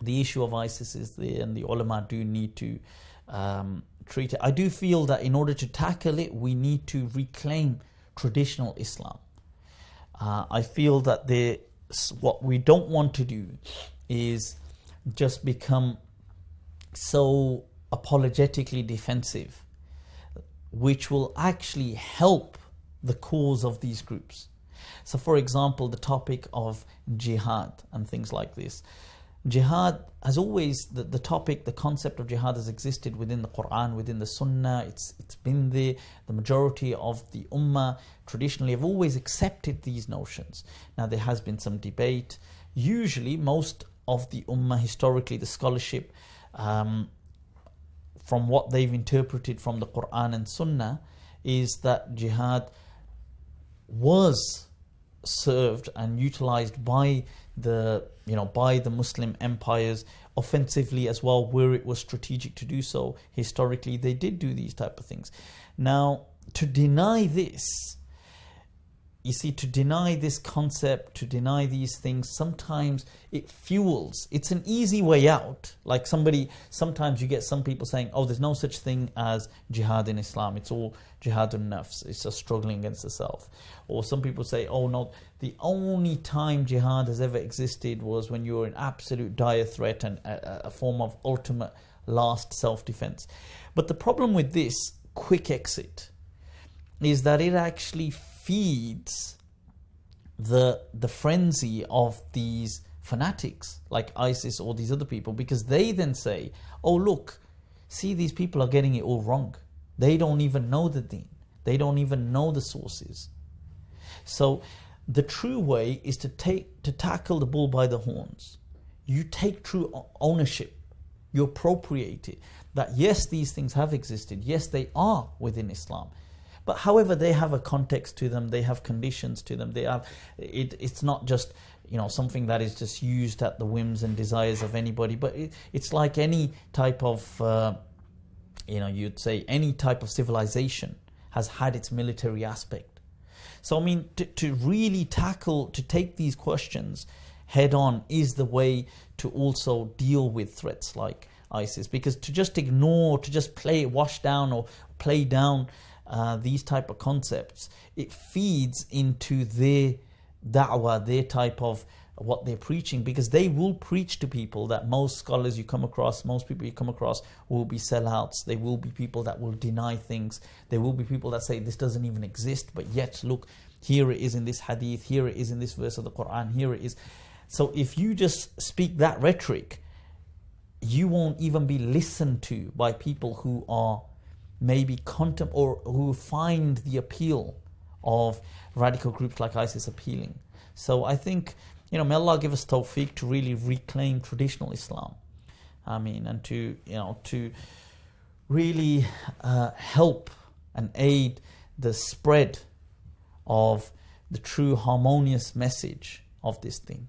the issue of ISIS is there, and the ulama do need to treat it. I do feel that in order to tackle it, we need to reclaim traditional Islam. I feel that what we don't want to do is just become so apologetically defensive, which will actually help the cause of these groups. So for example, the topic of jihad and things like this. Jihad has always, the topic, the concept of jihad has existed within the Quran, within the Sunnah. It's been there. The majority of the Ummah traditionally have always accepted these notions. Now there has been some debate. Usually most of the Ummah, historically, the scholarship, from what they've interpreted from the Quran and Sunnah, is that jihad was served and utilized by the Muslim empires offensively as well, where it was strategic to do so. Historically, they did do these type of things. Now, to deny this, you see, to deny this concept, to deny these things, sometimes it fuels. It's an easy way out. Like sometimes you get some people saying, oh, there's no such thing as jihad in Islam. It's all jihadun nafs. It's just struggling against the self. Or some people say, oh no, the only time jihad has ever existed was when you were in absolute dire threat and a form of ultimate last self-defense. But the problem with this quick exit is that it actually feeds the frenzy of these fanatics like ISIS or these other people, because they then say, oh look, see, these people are getting it all wrong. They don't even know the deen. They don't even know the sources. So the true way is to tackle the bull by the horns. You take true ownership. You appropriate it. That yes, these things have existed. Yes, they are within Islam. But however, they have a context to them, they have conditions to them, they have it's not just something that is just used at the whims and desires of anybody, but it's like any type of you'd say any type of civilization has had its military aspect. So I mean, to really to take these questions head on is the way to also deal with threats like ISIS, because to just ignore, to just wash down or play down these type of concepts, it feeds into their da'wah, their type of what they're preaching, because they will preach to people that most scholars you come across, most people you come across will be sellouts. They will be people that will deny things. There will be people that say this doesn't even exist, but yet look, here it is in this hadith, here it is in this verse of the Quran, here it is. So if you just speak that rhetoric, you won't even be listened to by people who are maybe or who find the appeal of radical groups like ISIS appealing. So I think, may Allah give us tawfiq to really reclaim traditional Islam. And to really help and aid the spread of the true harmonious message of this thing.